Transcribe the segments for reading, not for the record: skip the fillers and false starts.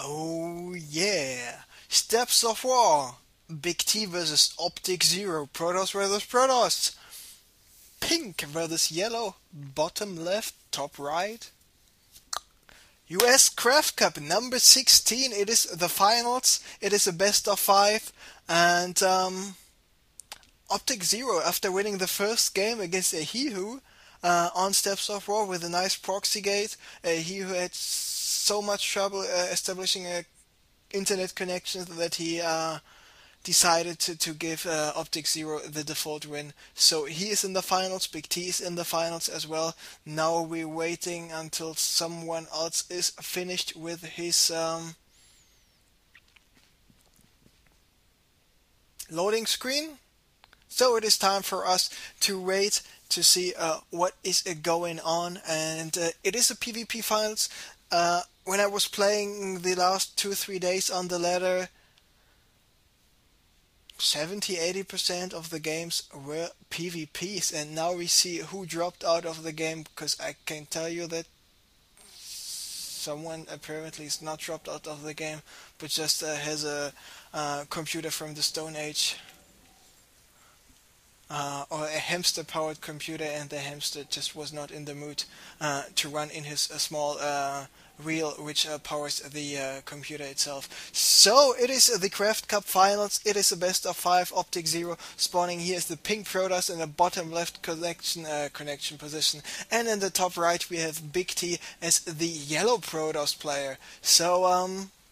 Oh yeah! Steps of War! BigT versus Optikzero, Protoss versus Protoss, Pink versus Yellow, bottom left, top right. US.CraftCup number 16, it is the finals, it is a best of 5, and Optikzero, after winning the first game against a He-Who on Steps of War with a nice proxy gate, he who had so much trouble establishing a internet connections that he decided to give Optikzero the default win. So he is in the finals, BigT is in the finals as well. Now we're waiting until someone else is finished with his loading screen. So it is time for us to wait to see what is going on, and it is a PvP finals. When I was playing the last 2-3 days on the ladder, 70-80% of the games were PvPs, and now we see who dropped out of the game, because I can tell you that someone apparently is not dropped out of the game, but just has a computer from the Stone Age. Or a hamster-powered computer, and the hamster just was not in the mood to run in his small wheel, which powers the computer itself. So it is the Craft Cup finals. It is a best of 5. Optikzero spawning here is the pink Protoss in the bottom left connection position, and in the top right we have BigT as the yellow Protoss player. So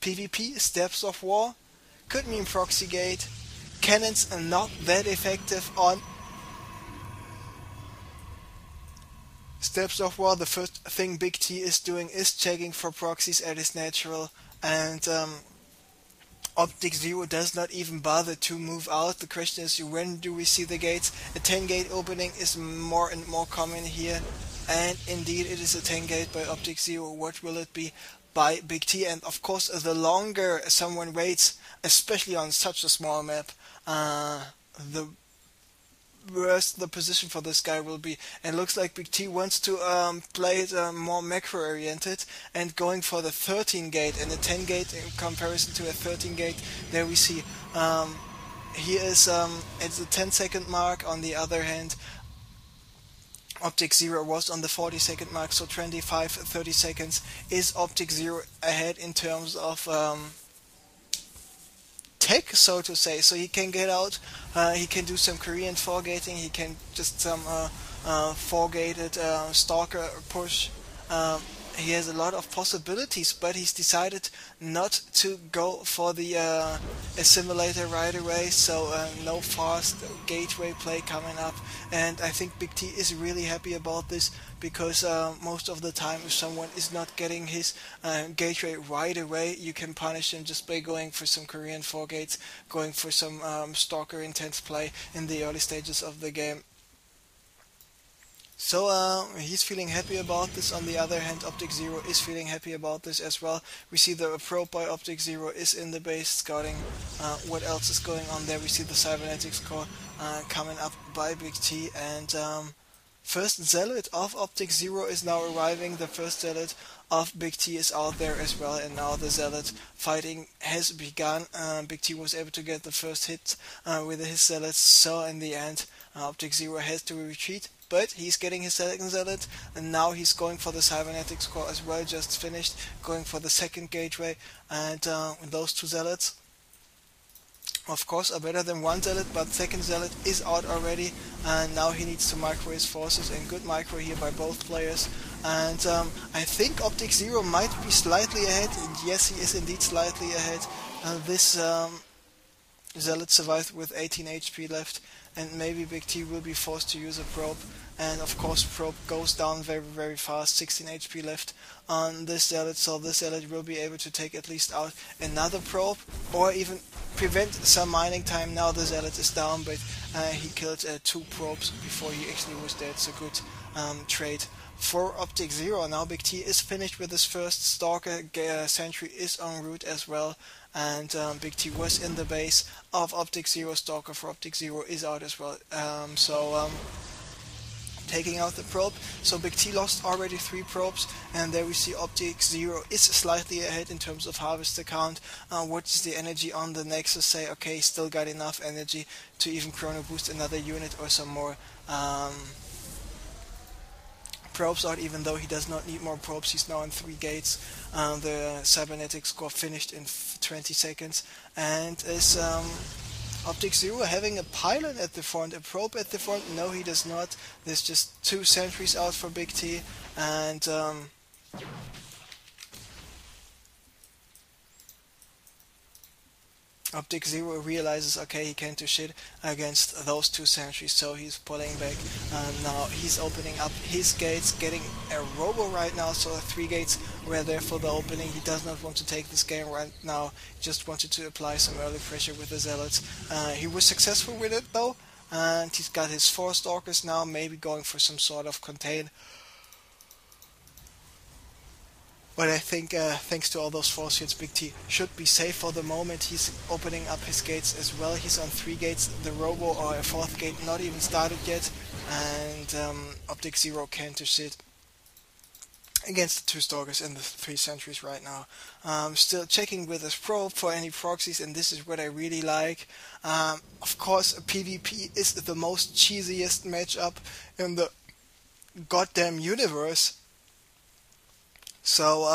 PvP, Steps of War, could mean proxy gate. Cannons are not that effective on Steps of War. The first thing BigT is doing is checking for proxies at his natural, and Optikzero does not even bother to move out. The question is, when do we see the gates? A 10 gate opening is more and more common here, and indeed it is a 10 gate by Optikzero. What will it be by BigT? And of course, the longer someone waits, especially on such a small map, the worse the position for this guy will be. And it looks like BigT wants to play it more macro oriented and going for the 13 gate and a 10 gate in comparison to a 13 gate. There we see he is at the 10-second mark. On the other hand, Optikzero was on the 40-second mark, so 25-30 seconds is Optikzero ahead in terms of tech, so to say. So he can get out, he can do some Korean 4-gating, he can just some 4-gated stalker push. He has a lot of possibilities, but he's decided not to go for the assimilator right away, so no fast gateway play coming up. And I think BigT is really happy about this, because most of the time if someone is not getting his gateway right away, you can punish him just by going for some Korean 4 gates, going for some stalker intense play in the early stages of the game. So he's feeling happy about this. On the other hand, Optikzero is feeling happy about this as well. We see the probe by Optikzero is in the base scouting what else is going on there. We see the cybernetics core coming up by BigT, and first zealot of Optikzero is now arriving. The first zealot of BigT is out there as well, and now the zealot fighting has begun. BigT was able to get the first hit with his zealots, so in the end Optikzero has to retreat. But he's getting his second zealot, and now he's going for the cybernetics core as well, just finished, going for the second gateway, and those two zealots of course are better than one zealot, but second zealot is out already, and now he needs to micro his forces, and good micro here by both players. And I think Optikzero might be slightly ahead, and yes, he is indeed slightly ahead. This zealot survived with 18 HP left, and maybe BigT will be forced to use a probe, and of course probe goes down very fast. 16 HP left on this zealot, so this zealot will be able to take at least out another probe, or even prevent some mining time. Now the zealot is down, but he killed 2 probes before he actually was dead, so good trade for Optikzero. Now BigT is finished with his first stalker, sentry is en route as well, and BigT was in the base of Optikzero. Stalker for Optikzero is out as well. So taking out the probe. So BigT lost already 3 probes, and there we see Optikzero is slightly ahead in terms of harvester count. What is the energy on the Nexus say? Okay, still got enough energy to even chrono boost another unit or some more probes out, even though he does not need more probes. He's now on 3 gates. The cybernetic score finished in 20 seconds, and is Optikzero having a pylon at the front, a probe at the front? No, he does not. There's just 2 sentries out for BigT, and Optikzero realizes, okay, he can't do shit against those 2 sentries, so he's pulling back. Now he's opening up his gates, getting a robo right now, so 3 gates were there for the opening. He does not want to take this game right now, he just wanted to apply some early pressure with the zealots. He was successful with it though, and he's got his 4 stalkers now, maybe going for some sort of contain. But I think thanks to all those force hits, BigT should be safe for the moment. He's opening up his gates as well. He's on 3 gates. The robo or a 4th gate not even started yet. And Optikzero can't do shit against the 2 stalkers and the 3 sentries right now. Still checking with his probe for any proxies, and this is what I really like. Of course, PvP is the most cheesiest matchup in the goddamn universe. So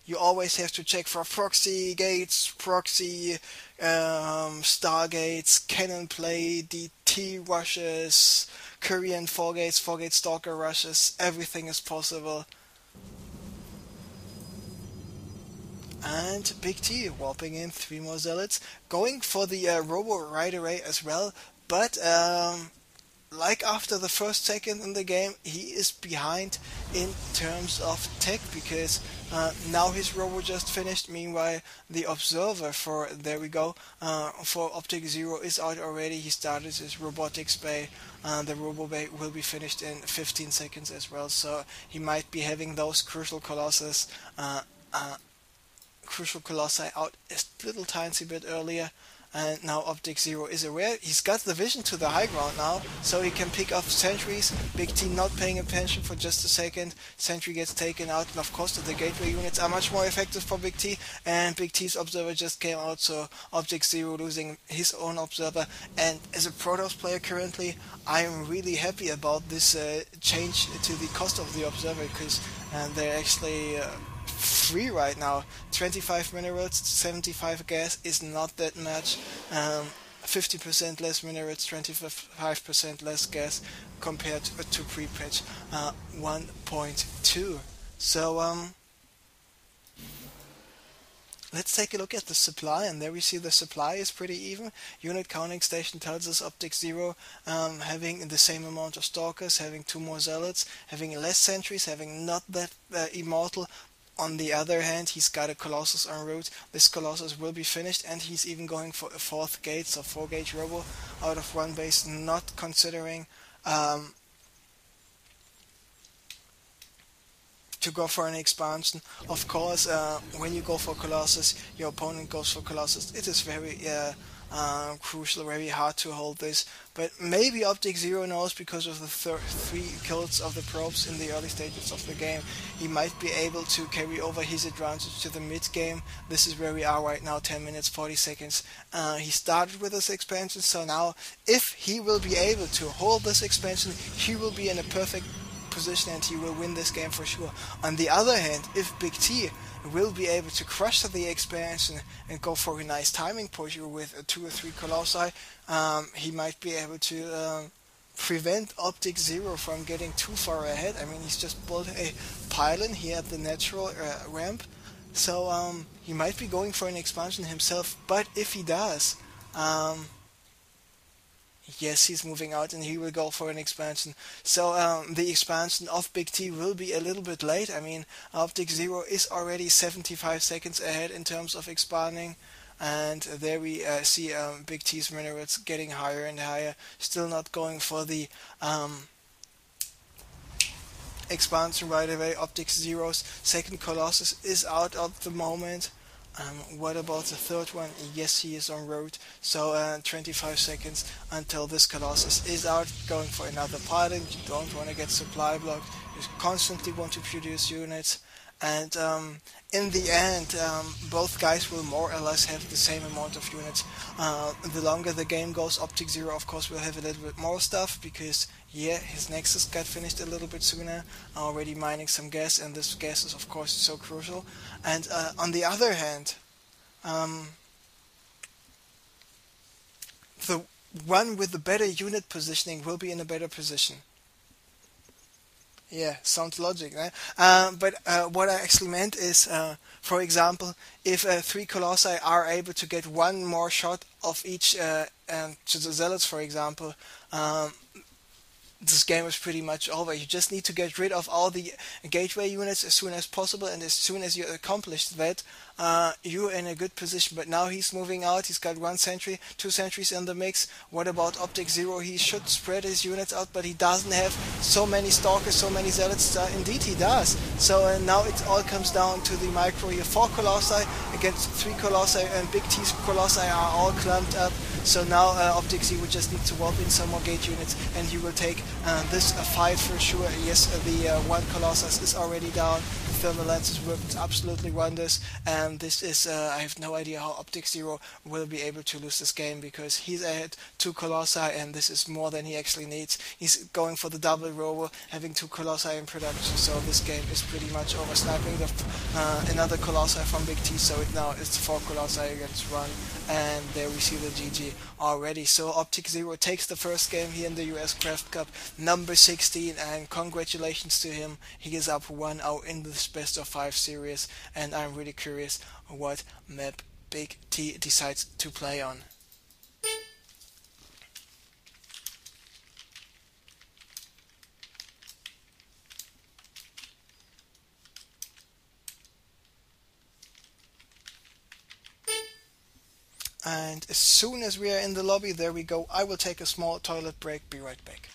you always have to check for proxy gates, proxy stargates, cannon play, DT rushes, Korean 4 gates, 4 gate stalker rushes. Everything is possible. And BigT whopping in 3 more zealots, going for the robo right away as well, but like after the first second in the game, he is behind in terms of tech, because now his robo just finished. Meanwhile, the observer for, there we go, for Optikzero is out already. He started his robotics bay. The robo bay will be finished in 15 seconds as well, so he might be having those crucial colossi out a little tiny bit earlier. And now Optikzero is aware. He's got the vision to the high ground now, so he can pick off sentries. BigT not paying attention for just a second. Sentry gets taken out, and of course the gateway units are much more effective for BigT. And BigT's observer just came out, so Optikzero losing his own observer. And as a Protoss player currently, I am really happy about this change to the cost of the observer, because they're actually free right now. 25 minerals, 75 gas is not that much. 50% less minerals, 25% less gas compared to pre-patch 1.2. So let's take a look at the supply, and there we see the supply is pretty even. Unit counting station tells us Optikzero having the same amount of stalkers, having 2 more zealots, having less sentries, having not that immortal. On the other hand, he's got a Colossus en route. This Colossus will be finished, and he's even going for a 4th gate, so 4 gate robo out of 1 base, not considering to go for an expansion. Of course, when you go for Colossus, your opponent goes for Colossus. It is very crucial, very hard to hold this, but maybe Optikzero knows, because of the 3 kills of the probes in the early stages of the game, he might be able to carry over his advantage to the mid game. This is where we are right now, 10 minutes 40 seconds. He started with this expansion, so now if he will be able to hold this expansion, he will be in a perfect position and he will win this game for sure. On the other hand, if BigT will be able to crush the expansion and go for a nice timing push with 2 or 3 colossi, he might be able to prevent Optikzero from getting too far ahead. I mean, he's just built a pylon here at the natural ramp, so he might be going for an expansion himself, but if he does, yes, he's moving out and he will go for an expansion. So the expansion of BigT will be a little bit late. I mean, Optikzero is already 75 seconds ahead in terms of expanding. And there we see BigT's minerals getting higher and higher. Still not going for the expansion right away. Optikzero's second Colossus is out at the moment. What about the third one? Yes, he is en route. So 25 seconds until this Colossus is out, going for another pilot. You don't want to get supply blocked. You constantly want to produce units. And in the end, both guys will more or less have the same amount of units. The longer the game goes, Optikzero of course will have a little bit more stuff, because yeah, his Nexus got finished a little bit sooner, already mining some gas, and this gas is of course so crucial. And on the other hand, the one with the better unit positioning will be in a better position. Yeah, sounds logic, right? But what I actually meant is, for example, if 3 Colossi are able to get one more shot of each to the Zealots, for example, this game is pretty much over. You just need to get rid of all the gateway units as soon as possible, and as soon as you accomplish that, you're in a good position. But now he's moving out. He's got 1 sentry, 2 sentries in the mix. What about Optikzero? He should spread his units out, but he doesn't have so many stalkers, so many zealots. Indeed he does. So now it all comes down to the micro here. 4 Colossi against 3 Colossi, and BigT's Colossi are all clumped up. So now Optikzero just need to warp in some more gate units, and he will take this fight for sure. Yes, the 1 Colossus is already down. The thermal lenses worked absolutely wonders, and this is I have no idea how Optikzero will be able to lose this game, because he's at 2 Colossi, and this is more than he actually needs. He's going for the double robo, having 2 Colossi in production, so this game is pretty much over. Sniping another Colossi from BigT, so now it's 4 Colossi against 1, and there we see the GG already. So Optikzero takes the first game here in the US.CraftCup, number 16, and congratulations to him. He is up 1-0 in this best of 5 series, and I'm really curious what map BigT decides to play on. And as soon as we are in the lobby, there we go. I will take a small toilet break. Be right back.